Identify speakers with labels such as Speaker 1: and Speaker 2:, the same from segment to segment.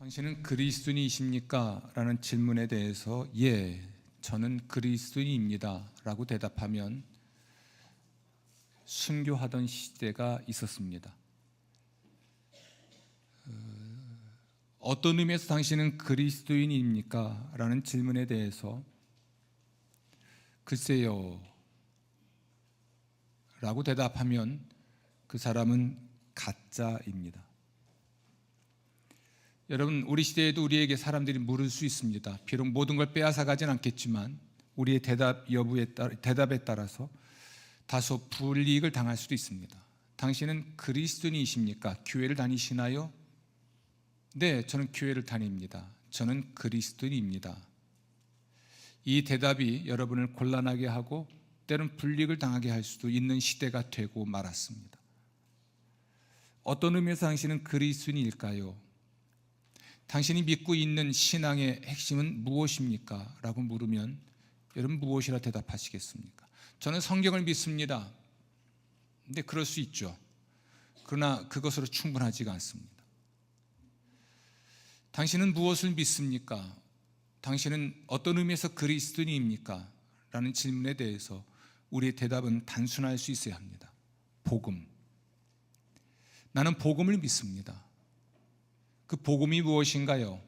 Speaker 1: 당신은 그리스도인이십니까? 라는 질문에 대해서 예, 저는 그리스도인입니다 라고 대답하면 순교하던 시대가 있었습니다. 어떤 의미에서 당신은 그리스도인입니까? 라는 질문에 대해서 글쎄요 라고 대답하면 그 사람은 가짜입니다. 여러분, 우리 시대에도 우리에게 사람들이 물을 수 있습니다. 비록 모든 걸 빼앗아 가진 않겠지만 우리의 대답에 따라서 다소 불이익을 당할 수도 있습니다. 당신은 그리스도인이십니까? 교회를 다니시나요? 네, 저는 교회를 다닙니다. 저는 그리스도인입니다. 이 대답이 여러분을 곤란하게 하고 때론 불이익을 당하게 할 수도 있는 시대가 되고 말았습니다. 어떤 의미에서 당신은 그리스도인일까요? 당신이 믿고 있는 신앙의 핵심은 무엇입니까? 라고 물으면 여러분 무엇이라 대답하시겠습니까? 저는 성경을 믿습니다. 근데 그럴 수 있죠. 그러나 그것으로 충분하지가 않습니다. 당신은 무엇을 믿습니까? 당신은 어떤 의미에서 그리스도인입니까? 라는 질문에 대해서 우리의 대답은 단순할 수 있어야 합니다. 복음. 나는 복음을 믿습니다. 그 복음이 무엇인가요?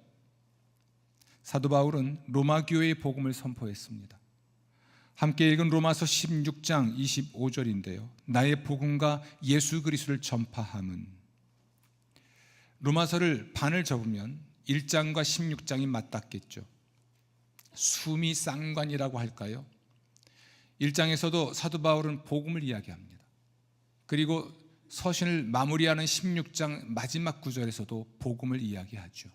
Speaker 1: 사도 바울은 로마 교회의 복음을 선포했습니다. 함께 읽은 로마서 16장 25절인데요. 나의 복음과 예수 그리스도를 전파함은. 로마서를 반을 접으면 1장과 16장이 맞닿겠죠. 수미 쌍관이라고 할까요? 1장에서도 사도 바울은 복음을 이야기합니다. 그리고 서신을 마무리하는 16장 마지막 구절에서도 복음을 이야기하죠.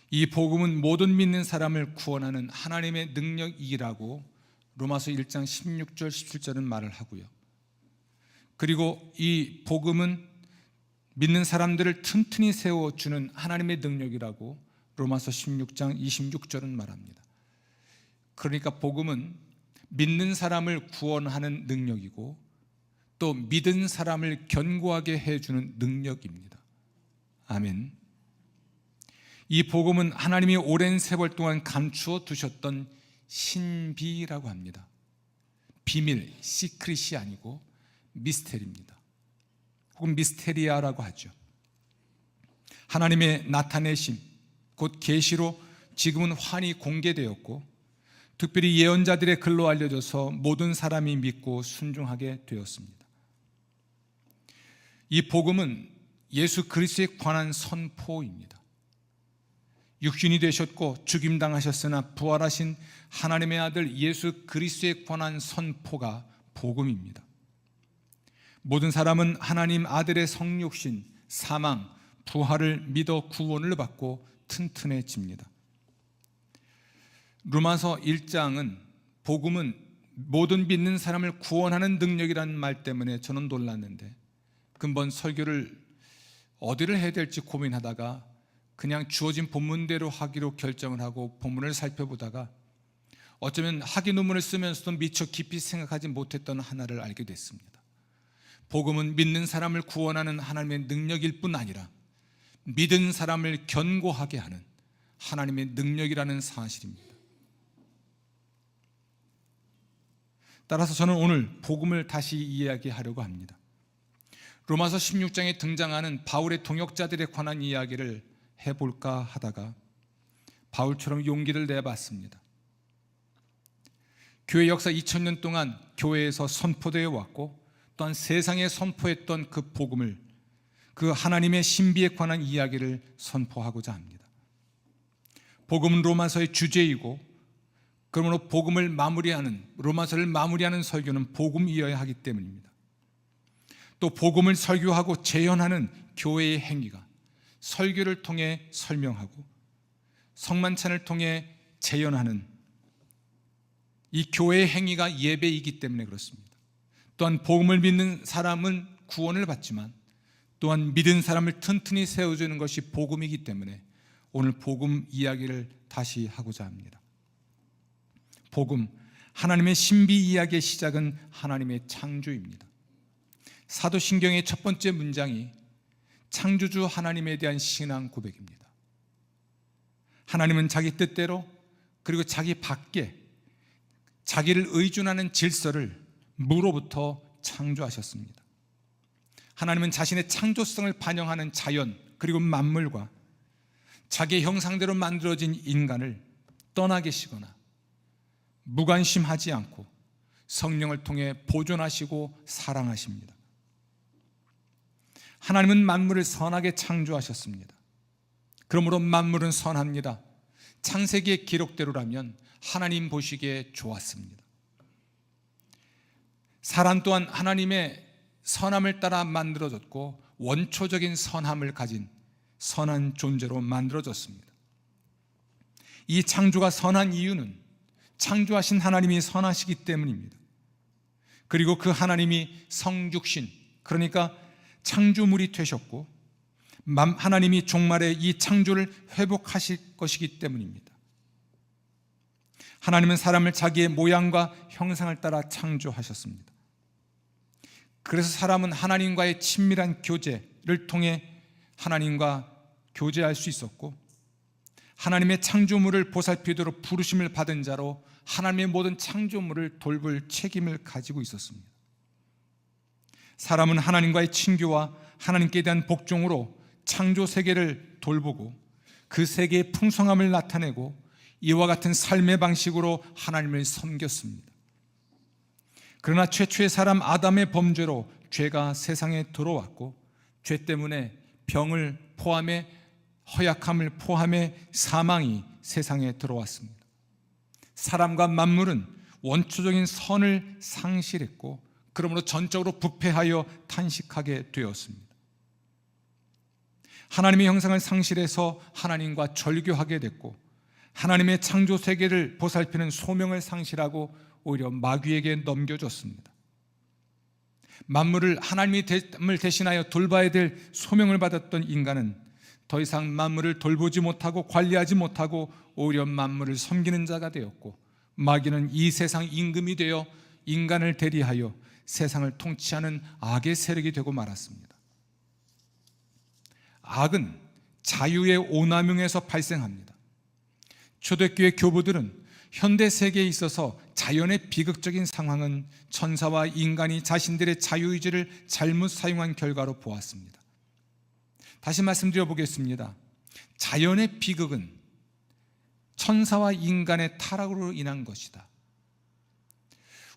Speaker 1: 이 복음은 모든 믿는 사람을 구원하는 하나님의 능력이라고 로마서 1장 16절 17절은 말을 하고요. 그리고 이 복음은 믿는 사람들을 튼튼히 세워주는 하나님의 능력이라고 로마서 16장 26절은 말합니다. 그러니까 복음은 믿는 사람을 구원하는 능력이고 또 믿은 사람을 견고하게 해주는 능력입니다. 아멘. 이 복음은 하나님이 오랜 세월 동안 감추어 두셨던 신비라고 합니다. 비밀, 시크릿이 아니고 미스테리입니다. 혹은 미스테리아라고 하죠. 하나님의 나타내심, 곧 계시로 지금은 환히 공개되었고 특별히 예언자들의 글로 알려져서 모든 사람이 믿고 순종하게 되었습니다. 이 복음은 예수 그리스도에 관한 선포입니다. 육신이 되셨고 죽임당하셨으나 부활하신 하나님의 아들 예수 그리스도에 관한 선포가 복음입니다. 모든 사람은 하나님 아들의 성육신, 사망, 부활을 믿어 구원을 받고 튼튼해집니다. 로마서 1장은 복음은 모든 믿는 사람을 구원하는 능력이라는 말 때문에 저는 놀랐는데 근본 설교를 어디를 해야 될지 고민하다가 그냥 주어진 본문대로 하기로 결정을 하고 본문을 살펴보다가 어쩌면 학위 논문을 쓰면서도 미처 깊이 생각하지 못했던 하나를 알게 됐습니다. 복음은 믿는 사람을 구원하는 하나님의 능력일 뿐 아니라 믿은 사람을 견고하게 하는 하나님의 능력이라는 사실입니다. 따라서 저는 오늘 복음을 다시 이야기하려고 합니다. 로마서 16장에 등장하는 바울의 동역자들에 관한 이야기를 해볼까 하다가 바울처럼 용기를 내봤습니다. 교회 역사 2000년 동안 교회에서 선포되어 왔고 또한 세상에 선포했던 그 복음을, 그 하나님의 신비에 관한 이야기를 선포하고자 합니다. 복음은 로마서의 주제이고 그러므로 복음을 마무리하는, 로마서를 마무리하는 설교는 복음이어야 하기 때문입니다. 또 복음을 설교하고 재현하는 교회의 행위가 설교를 통해 설명하고 성만찬을 통해 재현하는 이 교회의 행위가 예배이기 때문에 그렇습니다. 또한 복음을 믿는 사람은 구원을 받지만 또한 믿은 사람을 튼튼히 세워주는 것이 복음이기 때문에 오늘 복음 이야기를 다시 하고자 합니다. 복음, 하나님의 신비 이야기의 시작은 하나님의 창조입니다. 사도신경의 첫 번째 문장이 창조주 하나님에 대한 신앙 고백입니다. 하나님은 자기 뜻대로 그리고 자기 밖에 자기를 의존하는 질서를 무로부터 창조하셨습니다. 하나님은 자신의 창조성을 반영하는 자연 그리고 만물과 자기의 형상대로 만들어진 인간을 떠나 계시거나 무관심하지 않고 성령을 통해 보존하시고 사랑하십니다. 하나님은 만물을 선하게 창조하셨습니다. 그러므로 만물은 선합니다. 창세기의 기록대로라면 하나님 보시기에 좋았습니다. 사람 또한 하나님의 선함을 따라 만들어졌고 원초적인 선함을 가진 선한 존재로 만들어졌습니다. 이 창조가 선한 이유는 창조하신 하나님이 선하시기 때문입니다. 그리고 그 하나님이 성육신, 그러니까 창조물이 되셨고 하나님이 종말에 이 창조를 회복하실 것이기 때문입니다. 하나님은 사람을 자기의 모양과 형상을 따라 창조하셨습니다. 그래서 사람은 하나님과의 친밀한 교제를 통해 하나님과 교제할 수 있었고, 하나님의 창조물을 보살피도록 부르심을 받은 자로 하나님의 모든 창조물을 돌볼 책임을 가지고 있었습니다. 사람은 하나님과의 친교와 하나님께 대한 복종으로 창조 세계를 돌보고 그 세계의 풍성함을 나타내고 이와 같은 삶의 방식으로 하나님을 섬겼습니다. 그러나 최초의 사람 아담의 범죄로 죄가 세상에 들어왔고, 죄 때문에 병을 포함해 허약함을 포함해 사망이 세상에 들어왔습니다. 사람과 만물은 원초적인 선을 상실했고, 그러므로 전적으로 부패하여 탄식하게 되었습니다. 하나님의 형상을 상실해서 하나님과 절교하게 됐고, 하나님의 창조 세계를 보살피는 소명을 상실하고 오히려 마귀에게 넘겨줬습니다. 만물을 하나님이 대신하여 돌봐야 될 소명을 받았던 인간은 더 이상 만물을 돌보지 못하고 관리하지 못하고 오히려 만물을 섬기는 자가 되었고, 마귀는 이 세상 임금이 되어 인간을 대리하여 세상을 통치하는 악의 세력이 되고 말았습니다. 악은 자유의 오남용에서 발생합니다. 초대교회 교부들은 현대 세계에 있어서 자연의 비극적인 상황은 천사와 인간이 자신들의 자유의지를 잘못 사용한 결과로 보았습니다. 다시 말씀드려 보겠습니다. 자연의 비극은 천사와 인간의 타락으로 인한 것이다.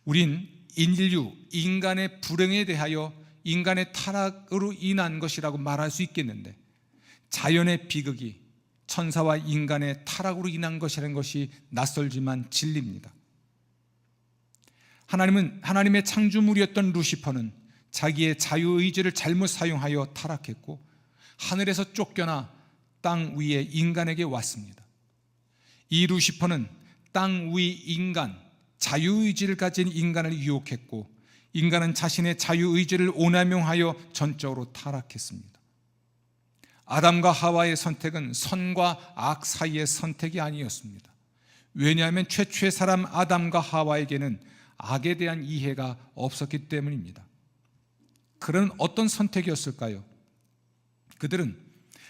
Speaker 1: 우린 인간의 불행에 대하여 인간의 타락으로 인한 것이라고 말할 수 있겠는데, 자연의 비극이 천사와 인간의 타락으로 인한 것이라는 것이 낯설지만 진리입니다. 하나님의 창조물이었던 루시퍼는 자기의 자유의지를 잘못 사용하여 타락했고, 하늘에서 쫓겨나 땅 위에 인간에게 왔습니다. 이 루시퍼는 땅 위 인간, 자유의지를 가진 인간을 유혹했고, 인간은 자신의 자유의지를 오남용하여 전적으로 타락했습니다. 아담과 하와의 선택은 선과 악 사이의 선택이 아니었습니다. 왜냐하면 최초의 사람 아담과 하와에게는 악에 대한 이해가 없었기 때문입니다. 그런 어떤 선택이었을까요? 그들은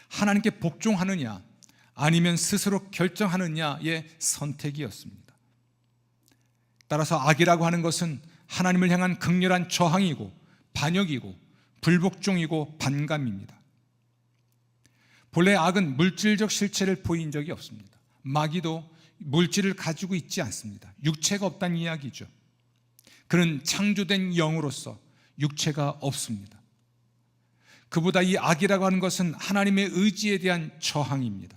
Speaker 1: 하나님께 복종하느냐 아니면 스스로 결정하느냐의 선택이었습니다. 따라서 악이라고 하는 것은 하나님을 향한 극렬한 저항이고 반역이고 불복종이고 반감입니다. 본래 악은 물질적 실체를 보인 적이 없습니다. 마귀도 물질을 가지고 있지 않습니다. 육체가 없다는 이야기죠. 그는 창조된 영으로서 육체가 없습니다. 그보다 이 악이라고 하는 것은 하나님의 의지에 대한 저항입니다.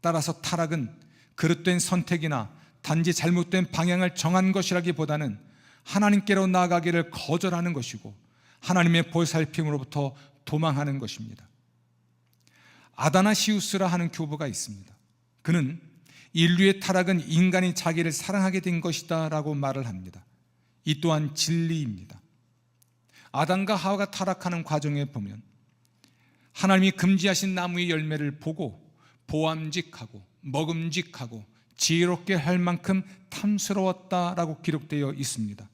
Speaker 1: 따라서 타락은 그릇된 선택이나 단지 잘못된 방향을 정한 것이라기보다는 하나님께로 나아가기를 거절하는 것이고 하나님의 보살핌으로부터 도망하는 것입니다. 아다나시우스라 하는 교부가 있습니다. 그는 인류의 타락은 인간이 자기를 사랑하게 된 것이다 라고 말을 합니다. 이 또한 진리입니다. 아담과 하와가 타락하는 과정에 보면 하나님이 금지하신 나무의 열매를 보고 보암직하고 먹음직하고 지혜롭게 할 만큼 탐스러웠다라고 기록되어 있습니다.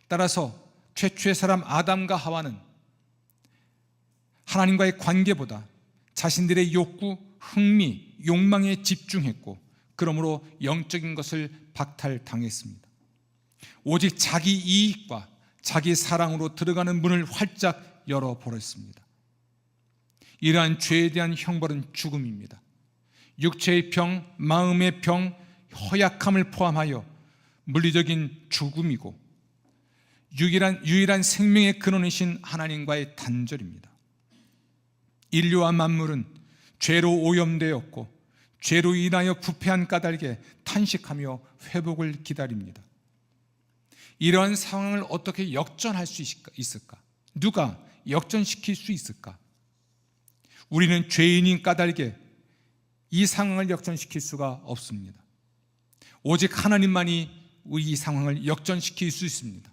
Speaker 1: 따라서 최초의 사람 아담과 하와는 하나님과의 관계보다 자신들의 욕구, 흥미, 욕망에 집중했고 그러므로 영적인 것을 박탈당했습니다. 오직 자기 이익과 자기 사랑으로 들어가는 문을 활짝 열어버렸습니다. 이러한 죄에 대한 형벌은 죽음입니다. 육체의 병, 마음의 병, 허약함을 포함하여 물리적인 죽음이고 유일한 생명의 근원이신 하나님과의 단절입니다. 인류와 만물은 죄로 오염되었고 죄로 인하여 부패한 까닭에 탄식하며 회복을 기다립니다. 이러한 상황을 어떻게 역전할 수 있을까? 누가 역전시킬 수 있을까? 우리는 죄인인 까닭에 이 상황을 역전시킬 수가 없습니다. 오직 하나님만이 우리 이 상황을 역전시킬 수 있습니다.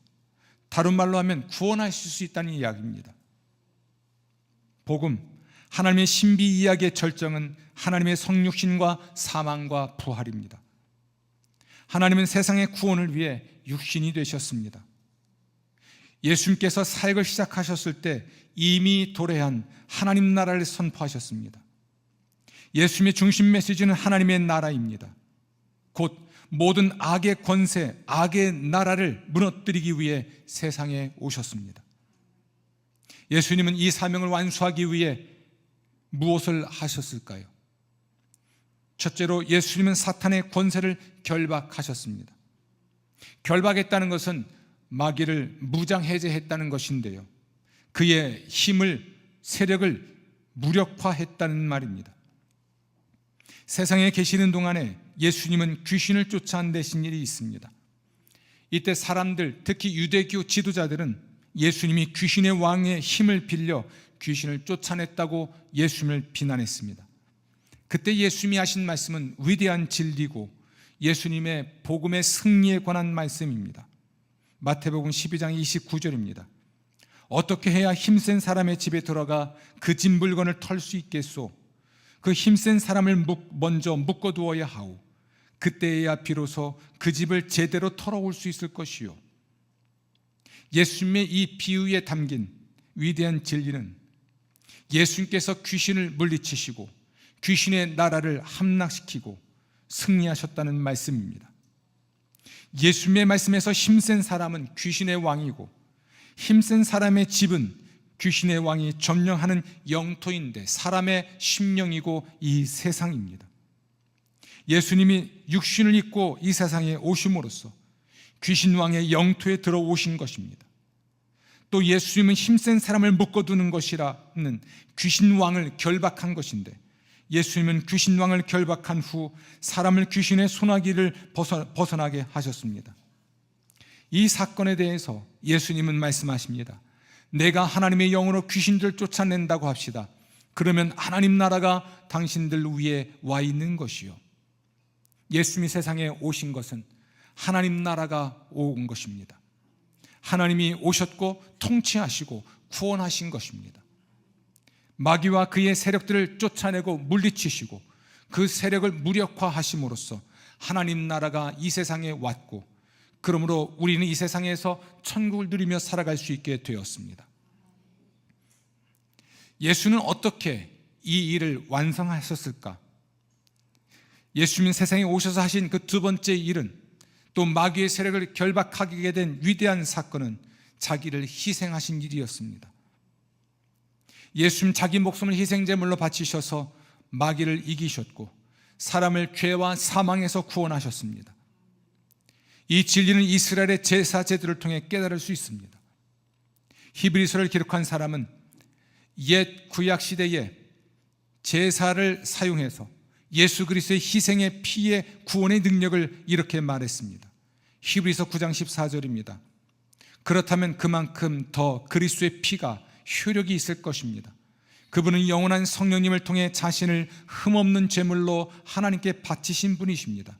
Speaker 1: 다른 말로 하면 구원하실 수 있다는 이야기입니다. 복음, 하나님의 신비 이야기의 절정은 하나님의 성육신과 사망과 부활입니다. 하나님은 세상의 구원을 위해 육신이 되셨습니다. 예수님께서 사역을 시작하셨을 때 이미 도래한 하나님 나라를 선포하셨습니다. 예수님의 중심 메시지는 하나님의 나라입니다. 곧 모든 악의 권세, 악의 나라를 무너뜨리기 위해 세상에 오셨습니다. 예수님은 이 사명을 완수하기 위해 무엇을 하셨을까요? 첫째로 예수님은 사탄의 권세를 결박하셨습니다. 결박했다는 것은 마귀를 무장해제했다는 것인데요, 그의 힘을, 세력을 무력화했다는 말입니다. 세상에 계시는 동안에 예수님은 귀신을 쫓아내신 일이 있습니다. 이때 사람들, 특히 유대교 지도자들은 예수님이 귀신의 왕의 힘을 빌려 귀신을 쫓아냈다고 예수님을 비난했습니다. 그때 예수님이 하신 말씀은 위대한 진리고 예수님의 복음의 승리에 관한 말씀입니다. 마태복음 12장 29절입니다. 어떻게 해야 힘센 사람의 집에 들어가 그 집 물건을 털 수 있겠소? 그 힘센 사람을 먼저 묶어두어야 하오. 그때에야 비로소 그 집을 제대로 털어올 수 있을 것이요. 예수님의 이 비유에 담긴 위대한 진리는 예수님께서 귀신을 물리치시고 귀신의 나라를 함락시키고 승리하셨다는 말씀입니다. 예수님의 말씀에서 힘센 사람은 귀신의 왕이고 힘센 사람의 집은 귀신의 왕이 점령하는 영토인데 사람의 심령이고 이 세상입니다. 예수님이 육신을 입고 이 세상에 오심으로써 귀신 왕의 영토에 들어오신 것입니다. 또 예수님은 힘센 사람을 묶어두는 것이라는 귀신 왕을 결박한 것인데 예수님은 귀신 왕을 결박한 후 사람을 귀신의 소나기를 벗어나게 하셨습니다. 이 사건에 대해서 예수님은 말씀하십니다. 내가 하나님의 영으로 귀신들을 쫓아낸다고 합시다. 그러면 하나님 나라가 당신들 위에 와 있는 것이요. 예수님이 세상에 오신 것은 하나님 나라가 온 것입니다. 하나님이 오셨고 통치하시고 구원하신 것입니다. 마귀와 그의 세력들을 쫓아내고 물리치시고 그 세력을 무력화하심으로써 하나님 나라가 이 세상에 왔고 그러므로 우리는 이 세상에서 천국을 누리며 살아갈 수 있게 되었습니다. 예수는 어떻게 이 일을 완성하셨을까? 예수님 세상에 오셔서 하신 그 두 번째 일은, 또 마귀의 세력을 결박하게 된 위대한 사건은 자기를 희생하신 일이었습니다. 예수님 자기 목숨을 희생제물로 바치셔서 마귀를 이기셨고 사람을 죄와 사망에서 구원하셨습니다. 이 진리는 이스라엘의 제사 제도를 통해 깨달을 수 있습니다. 히브리서를 기록한 사람은 옛 구약 시대에 제사를 사용해서 예수 그리스도의 희생의 피의 구원의 능력을 이렇게 말했습니다. 히브리서 9장 14절입니다. 그렇다면 그만큼 더 그리스도의 피가 효력이 있을 것입니다. 그분은 영원한 성령님을 통해 자신을 흠없는 제물로 하나님께 바치신 분이십니다.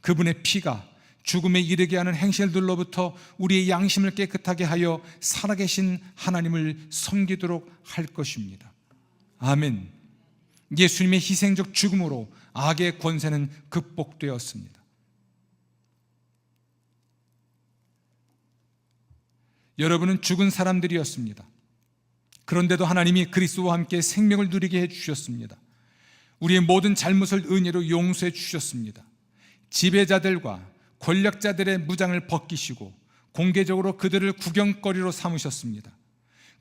Speaker 1: 그분의 피가 죽음에 이르게 하는 행실들로부터 우리의 양심을 깨끗하게 하여 살아계신 하나님을 섬기도록 할 것입니다. 아멘. 예수님의 희생적 죽음으로 악의 권세는 극복되었습니다. 여러분은 죽은 사람들이었습니다. 그런데도 하나님이 그리스도와 함께 생명을 누리게 해주셨습니다. 우리의 모든 잘못을 은혜로 용서해 주셨습니다. 지배자들과 권력자들의 무장을 벗기시고 공개적으로 그들을 구경거리로 삼으셨습니다.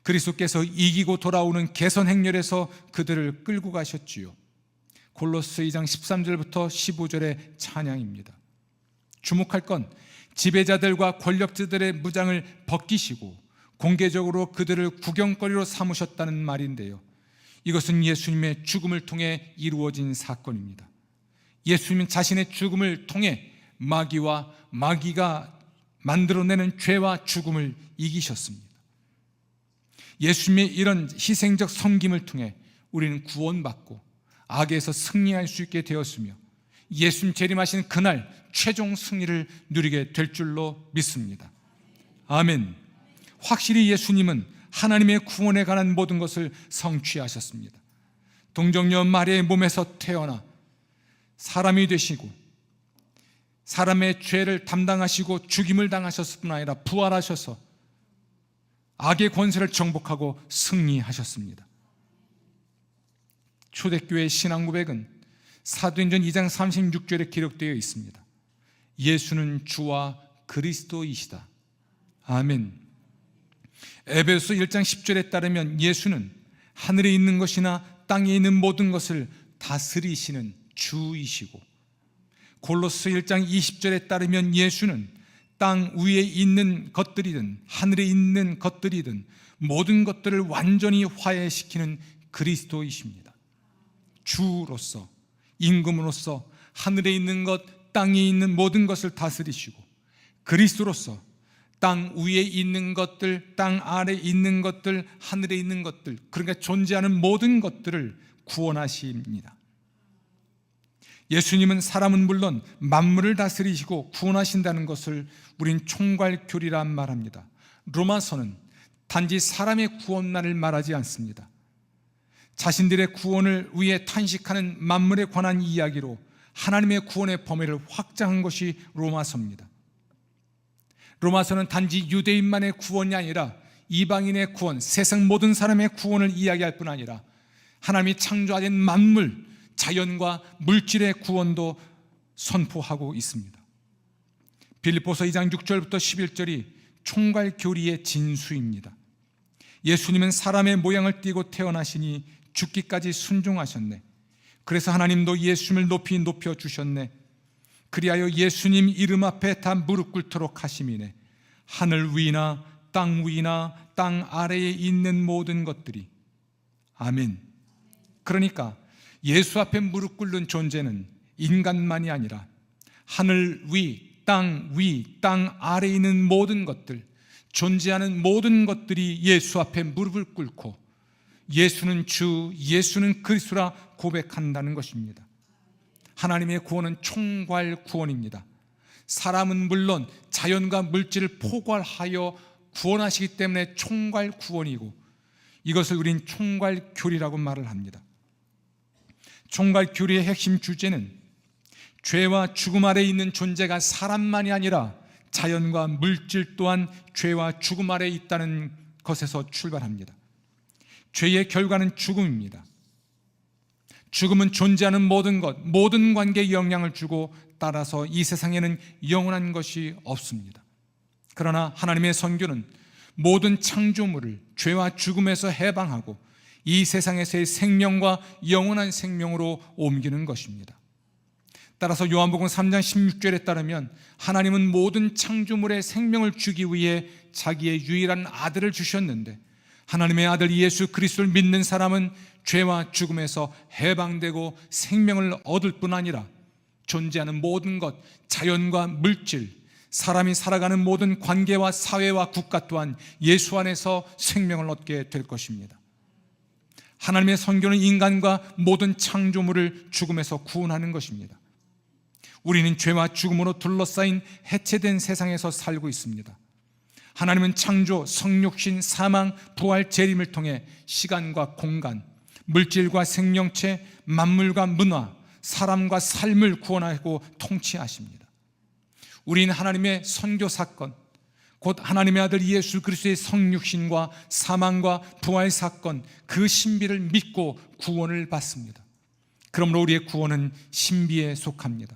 Speaker 1: 그리스도께서 이기고 돌아오는 개선 행렬에서 그들을 끌고 가셨지요. 골로새 2장 13절부터 15절의 찬양입니다. 주목할 건 지배자들과 권력자들의 무장을 벗기시고 공개적으로 그들을 구경거리로 삼으셨다는 말인데요, 이것은 예수님의 죽음을 통해 이루어진 사건입니다. 예수님은 자신의 죽음을 통해 마귀가 만들어내는 죄와 죽음을 이기셨습니다. 예수님의 이런 희생적 섬김을 통해 우리는 구원받고 악에서 승리할 수 있게 되었으며 예수님 재림하시는 그날 최종 승리를 누리게 될 줄로 믿습니다. 아멘. 확실히 예수님은 하나님의 구원에 관한 모든 것을 성취하셨습니다. 동정녀 마리아의 몸에서 태어나 사람이 되시고 사람의 죄를 담당하시고 죽임을 당하셨을 뿐 아니라 부활하셔서 악의 권세를 정복하고 승리하셨습니다. 초대교회의 신앙 고백은 사도행전 2장 36절에 기록되어 있습니다. 예수는 주와 그리스도이시다. 아멘. 에베소 1장 10절에 따르면 예수는 하늘에 있는 것이나 땅에 있는 모든 것을 다스리시는 주이시고, 골로새 1장 20절에 따르면 예수는 땅 위에 있는 것들이든 하늘에 있는 것들이든 모든 것들을 완전히 화해시키는 그리스도이십니다. 주로서, 임금으로서 하늘에 있는 것, 땅에 있는 모든 것을 다스리시고, 그리스도로서 땅 위에 있는 것들, 땅 아래에 있는 것들, 하늘에 있는 것들, 그러니까 존재하는 모든 것들을 구원하십니다. 예수님은 사람은 물론 만물을 다스리시고 구원하신다는 것을 우린 총괄교리라 말합니다. 로마서는 단지 사람의 구원만을 말하지 않습니다. 자신들의 구원을 위해 탄식하는 만물에 관한 이야기로 하나님의 구원의 범위를 확장한 것이 로마서입니다. 로마서는 단지 유대인만의 구원이 아니라 이방인의 구원, 세상 모든 사람의 구원을 이야기할 뿐 아니라 하나님이 창조하신 만물, 자연과 물질의 구원도 선포하고 있습니다. 빌립보서 2장 6절부터 11절이 총괄 교리의 진수입니다. 예수님은 사람의 모양을 띠고 태어나시니 죽기까지 순종하셨네. 그래서 하나님도 예수님을 높이 높여주셨네. 그리하여 예수님 이름 앞에 다 무릎 꿇도록 하심이네. 하늘 위나 땅 위나 땅 아래에 있는 모든 것들이. 아멘. 그러니까 예수 앞에 무릎 꿇는 존재는 인간만이 아니라 하늘 위, 땅 아래에 있는 모든 것들, 존재하는 모든 것들이 예수 앞에 무릎을 꿇고 예수는 주, 예수는 그리스도라 고백한다는 것입니다. 하나님의 구원은 총괄 구원입니다. 사람은 물론 자연과 물질을 포괄하여 구원하시기 때문에 총괄 구원이고, 이것을 우린 총괄 교리라고 말을 합니다. 총괄 교리의 핵심 주제는 죄와 죽음 아래에 있는 존재가 사람만이 아니라 자연과 물질 또한 죄와 죽음 아래에 있다는 것에서 출발합니다. 죄의 결과는 죽음입니다. 죽음은 존재하는 모든 것, 모든 관계에 영향을 주고 따라서 이 세상에는 영원한 것이 없습니다. 그러나 하나님의 선교는 모든 창조물을 죄와 죽음에서 해방하고 이 세상에서의 생명과 영원한 생명으로 옮기는 것입니다. 따라서 요한복음 3장 16절에 따르면 하나님은 모든 창조물의 생명을 주기 위해 자기의 유일한 아들을 주셨는데, 하나님의 아들 예수 그리스도를 믿는 사람은 죄와 죽음에서 해방되고 생명을 얻을 뿐 아니라 존재하는 모든 것, 자연과 물질, 사람이 살아가는 모든 관계와 사회와 국가 또한 예수 안에서 생명을 얻게 될 것입니다. 하나님의 선교는 인간과 모든 창조물을 죽음에서 구원하는 것입니다. 우리는 죄와 죽음으로 둘러싸인 해체된 세상에서 살고 있습니다. 하나님은 창조, 성육신, 사망, 부활, 재림을 통해 시간과 공간, 물질과 생명체, 만물과 문화, 사람과 삶을 구원하고 통치하십니다. 우리는 하나님의 선교 사건, 곧 하나님의 아들 예수 그리스도의 성육신과 사망과 부활 사건, 그 신비를 믿고 구원을 받습니다. 그러므로 우리의 구원은 신비에 속합니다.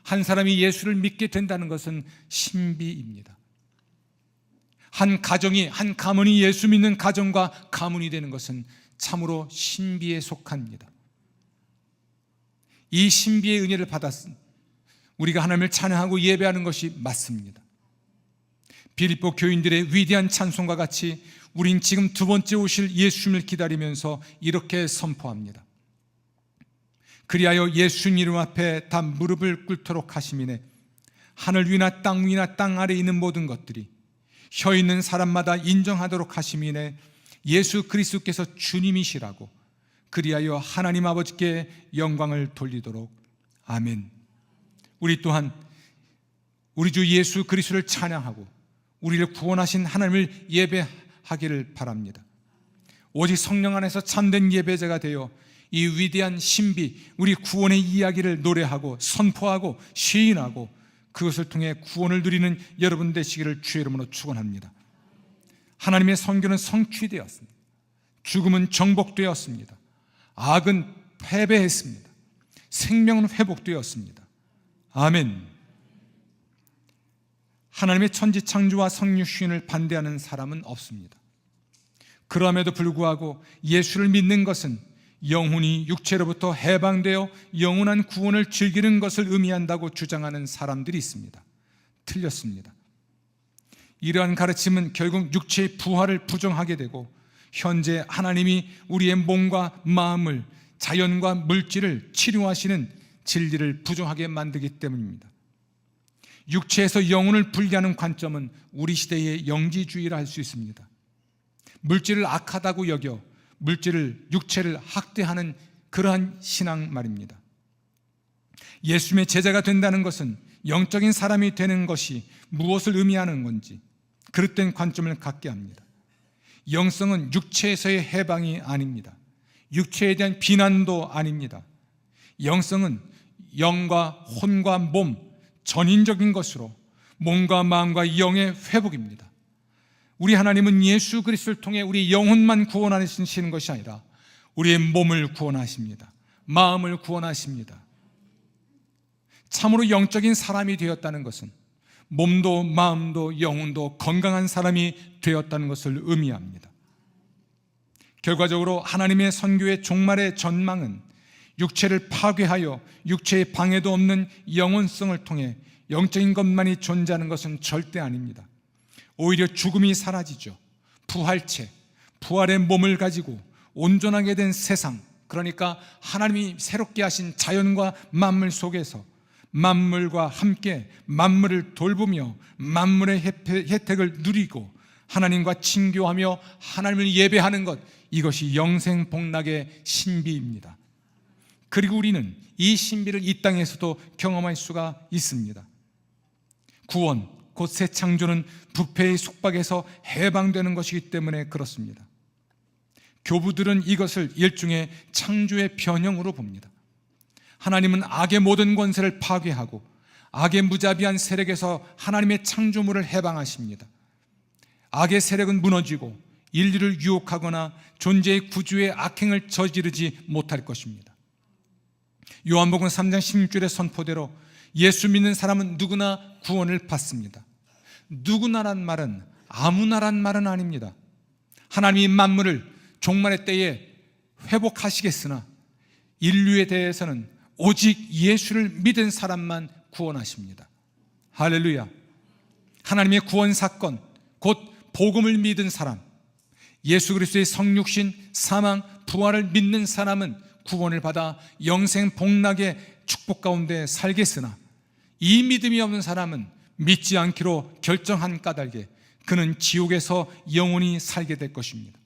Speaker 1: 한 사람이 예수를 믿게 된다는 것은 신비입니다. 한 가정이, 한 가문이 예수 믿는 가정과 가문이 되는 것은 참으로 신비에 속합니다. 이 신비의 은혜를 받았은 우리가 하나님을 찬양하고 예배하는 것이 맞습니다. 빌립보 교인들의 위대한 찬송과 같이 우린 지금 두 번째 오실 예수님을 기다리면서 이렇게 선포합니다. 그리하여 예수님 이름 앞에 다 무릎을 꿇도록 하심이네. 하늘 위나 땅 위나 땅 아래 있는 모든 것들이 혀 있는 사람마다 인정하도록 하심이네. 예수 그리스도께서 주님이시라고. 그리하여 하나님 아버지께 영광을 돌리도록. 아멘. 우리 또한 우리 주 예수 그리스도를 찬양하고 우리를 구원하신 하나님을 예배하기를 바랍니다. 오직 성령 안에서 참된 예배자가 되어 이 위대한 신비, 우리 구원의 이야기를 노래하고 선포하고 시인하고 그것을 통해 구원을 누리는 여러분 되시기를 주의 이름으로 축원합니다. 하나님의 선교는 성취되었습니다. 죽음은 정복되었습니다. 악은 패배했습니다. 생명은 회복되었습니다. 아멘. 하나님의 천지창조와 성육신을 반대하는 사람은 없습니다. 그럼에도 불구하고 예수를 믿는 것은 영혼이 육체로부터 해방되어 영원한 구원을 즐기는 것을 의미한다고 주장하는 사람들이 있습니다. 틀렸습니다. 이러한 가르침은 결국 육체의 부활을 부정하게 되고 현재 하나님이 우리의 몸과 마음을, 자연과 물질을 치료하시는 진리를 부정하게 만들기 때문입니다. 육체에서 영혼을 분리하는 관점은 우리 시대의 영지주의라 할 수 있습니다. 물질을 악하다고 여겨 물질을, 육체를 학대하는 그러한 신앙 말입니다. 예수님의 제자가 된다는 것은 영적인 사람이 되는 것이 무엇을 의미하는 건지 그릇된 관점을 갖게 합니다. 영성은 육체에서의 해방이 아닙니다. 육체에 대한 비난도 아닙니다. 영성은 영과 혼과 몸, 전인적인 것으로 몸과 마음과 영의 회복입니다. 우리 하나님은 예수 그리스도를 통해 우리 영혼만 구원하시는 것이 아니라 우리의 몸을 구원하십니다. 마음을 구원하십니다. 참으로 영적인 사람이 되었다는 것은 몸도 마음도 영혼도 건강한 사람이 되었다는 것을 의미합니다. 결과적으로 하나님의 선교의 종말의 전망은 육체를 파괴하여 육체의 방해도 없는 영혼성을 통해 영적인 것만이 존재하는 것은 절대 아닙니다. 오히려 죽음이 사라지죠. 부활체, 부활의 몸을 가지고 온전하게 된 세상, 그러니까 하나님이 새롭게 하신 자연과 만물 속에서 만물과 함께 만물을 돌보며 만물의 혜택을 누리고 하나님과 친교하며 하나님을 예배하는 것, 이것이 영생복락의 신비입니다. 그리고 우리는 이 신비를 이 땅에서도 경험할 수가 있습니다. 구원, 곧 새 창조는 부패의 속박에서 해방되는 것이기 때문에 그렇습니다. 교부들은 이것을 일종의 창조의 변형으로 봅니다. 하나님은 악의 모든 권세를 파괴하고 악의 무자비한 세력에서 하나님의 창조물을 해방하십니다. 악의 세력은 무너지고 인류를 유혹하거나 존재의 구주의 악행을 저지르지 못할 것입니다. 요한복음 3장 16절의 선포대로 예수 믿는 사람은 누구나 구원을 받습니다. 누구나란 말은 아무나란 말은 아닙니다. 하나님이 만물을 종말의 때에 회복하시겠으나 인류에 대해서는 오직 예수를 믿은 사람만 구원하십니다. 할렐루야. 하나님의 구원 사건, 곧 복음을 믿은 사람, 예수 그리스도의 성육신, 사망, 부활을 믿는 사람은 구원을 받아 영생 복락의 축복 가운데 살겠으나 이 믿음이 없는 사람은 믿지 않기로 결정한 까닭에 그는 지옥에서 영원히 살게 될 것입니다.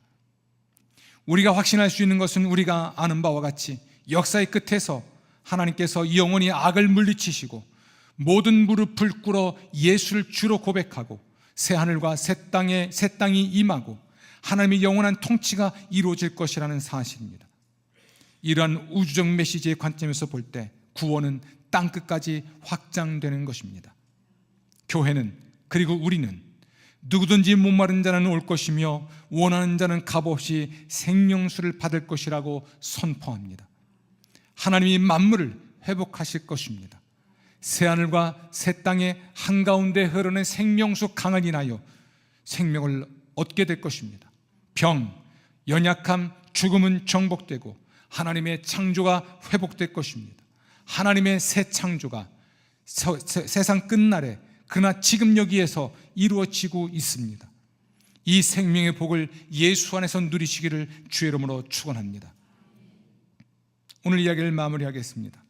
Speaker 1: 우리가 확신할 수 있는 것은 우리가 아는 바와 같이 역사의 끝에서 하나님께서 영원히 악을 물리치시고 모든 무릎을 꿇어 예수를 주로 고백하고 새 하늘과 새 땅이 임하고 하나님의 영원한 통치가 이루어질 것이라는 사실입니다. 이러한 우주적 메시지의 관점에서 볼 때 구원은 땅끝까지 확장되는 것입니다. 교회는, 그리고 우리는 누구든지 목마른 자는 올 것이며 원하는 자는 값없이 생명수를 받을 것이라고 선포합니다. 하나님이 만물을 회복하실 것입니다. 새하늘과 새 땅의 한가운데 흐르는 생명수 강을 인하여 생명을 얻게 될 것입니다. 병, 연약함, 죽음은 정복되고 하나님의 창조가 회복될 것입니다. 하나님의 새 창조가 세상 끝날에 그러나 지금 여기에서 이루어지고 있습니다. 이 생명의 복을 예수 안에서 누리시기를 주의 이름으로 축원합니다. 오늘 이야기를 마무리하겠습니다.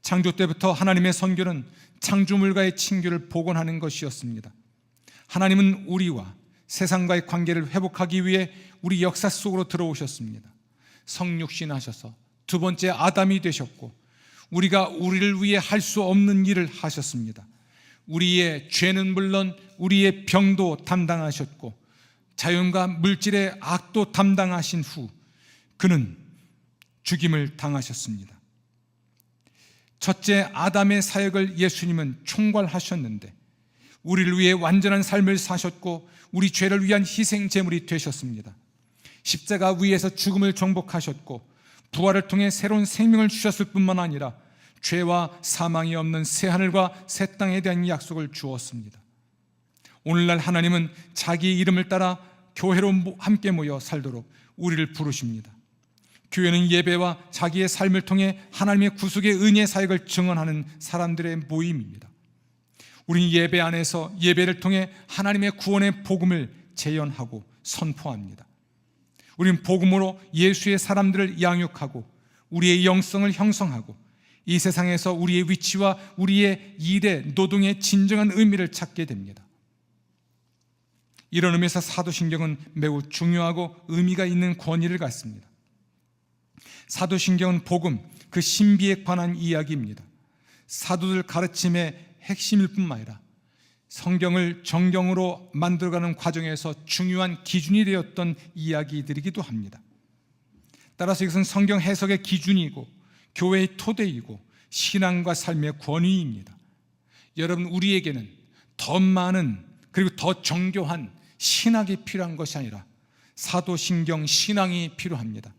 Speaker 1: 창조 때부터 하나님의 선교는 창조물과의 친교를 복원하는 것이었습니다. 하나님은 우리와 세상과의 관계를 회복하기 위해 우리 역사 속으로 들어오셨습니다. 성육신 하셔서 두 번째 아담이 되셨고 우리가 우리를 위해 할 수 없는 일을 하셨습니다. 우리의 죄는 물론 우리의 병도 담당하셨고 자연과 물질의 악도 담당하신 후 그는 죽임을 당하셨습니다. 첫째 아담의 사역을 예수님은 총괄하셨는데 우리를 위해 완전한 삶을 사셨고 우리 죄를 위한 희생 제물이 되셨습니다. 십자가 위에서 죽음을 정복하셨고 부활을 통해 새로운 생명을 주셨을 뿐만 아니라 죄와 사망이 없는 새하늘과 새 땅에 대한 약속을 주었습니다. 오늘날 하나님은 자기 이름을 따라 교회로 함께 모여 살도록 우리를 부르십니다. 교회는 예배와 자기의 삶을 통해 하나님의 구속의 은혜 사역을 증언하는 사람들의 모임입니다. 우리는 예배 안에서 예배를 통해 하나님의 구원의 복음을 재현하고 선포합니다. 우리는 복음으로 예수의 사람들을 양육하고 우리의 영성을 형성하고 이 세상에서 우리의 위치와 우리의 일의 노동의 진정한 의미를 찾게 됩니다. 이런 의미에서 사도신경은 매우 중요하고 의미가 있는 권위를 갖습니다. 사도신경은 복음, 그 신비에 관한 이야기입니다. 사도들 가르침의 핵심일 뿐만 아니라 성경을 정경으로 만들어가는 과정에서 중요한 기준이 되었던 이야기들이기도 합니다. 따라서 이것은 성경 해석의 기준이고 교회의 토대이고 신앙과 삶의 권위입니다. 여러분, 우리에게는 더 많은 그리고 더 정교한 신학이 필요한 것이 아니라 사도신경 신앙이 필요합니다.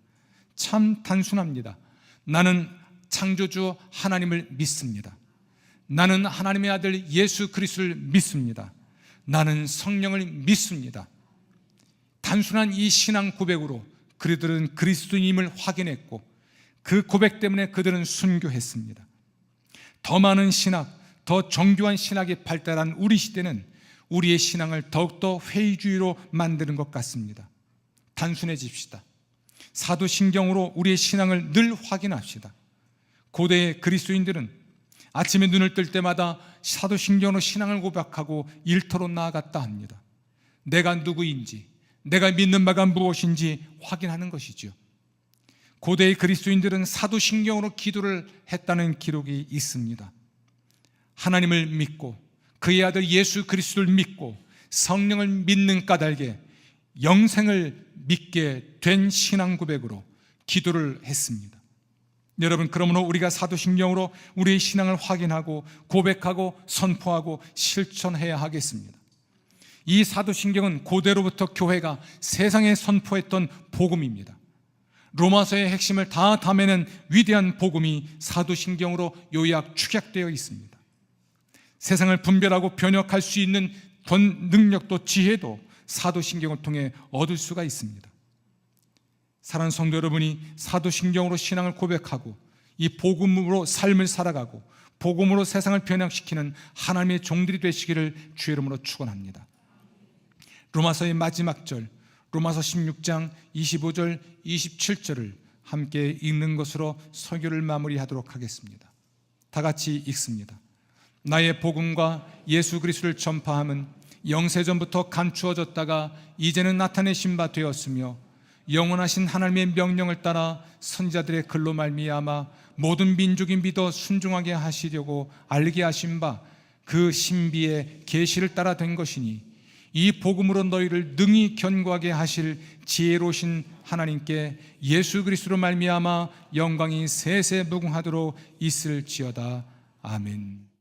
Speaker 1: 참 단순합니다. 나는 창조주 하나님을 믿습니다. 나는 하나님의 아들 예수 그리스도를 믿습니다. 나는 성령을 믿습니다. 단순한 이 신앙 고백으로 그들은 그리스도인임을 확인했고 그 고백 때문에 그들은 순교했습니다. 더 많은 신학, 더 정교한 신학이 발달한 우리 시대는 우리의 신앙을 더욱더 회의주의로 만드는 것 같습니다. 단순해집시다. 사도신경으로 우리의 신앙을 늘 확인합시다. 고대의 그리스도인들은 아침에 눈을 뜰 때마다 사도신경으로 신앙을 고백하고 일터로 나아갔다 합니다. 내가 누구인지, 내가 믿는 바가 무엇인지 확인하는 것이죠. 고대의 그리스도인들은 사도신경으로 기도를 했다는 기록이 있습니다. 하나님을 믿고 그의 아들 예수 그리스도를 믿고 성령을 믿는 까닭에 영생을 믿게 된 신앙 고백으로 기도를 했습니다. 여러분, 그러므로 우리가 사도신경으로 우리의 신앙을 확인하고 고백하고 선포하고 실천해야 하겠습니다. 이 사도신경은 고대로부터 교회가 세상에 선포했던 복음입니다. 로마서의 핵심을 다 담아낸 위대한 복음이 사도신경으로 요약 축약되어 있습니다. 세상을 분별하고 변혁할 수 있는 능력도 지혜도 사도신경을 통해 얻을 수가 있습니다. 사랑하는 성도 여러분이 사도신경으로 신앙을 고백하고 이 복음으로 삶을 살아가고 복음으로 세상을 변혁시키는 하나님의 종들이 되시기를 주의 이름으로 축원합니다. 로마서의 마지막 절, 로마서 16장 25절 27절을 함께 읽는 것으로 설교를 마무리하도록 하겠습니다. 다 같이 읽습니다. 나의 복음과 예수 그리스도를 전파함은 영세전부터 감추어졌다가 이제는 나타내신 바 되었으며 영원하신 하나님의 명령을 따라 선지자들의 글로 말미암아 모든 민족이 믿어 순종하게 하시려고 알게 하신 바 그 신비의 계시를 따라 된 것이니 이 복음으로 너희를 능히 견고하게 하실 지혜로우신 하나님께 예수 그리스도로 말미암아 영광이 세세 무궁하도록 있을지어다. 아멘.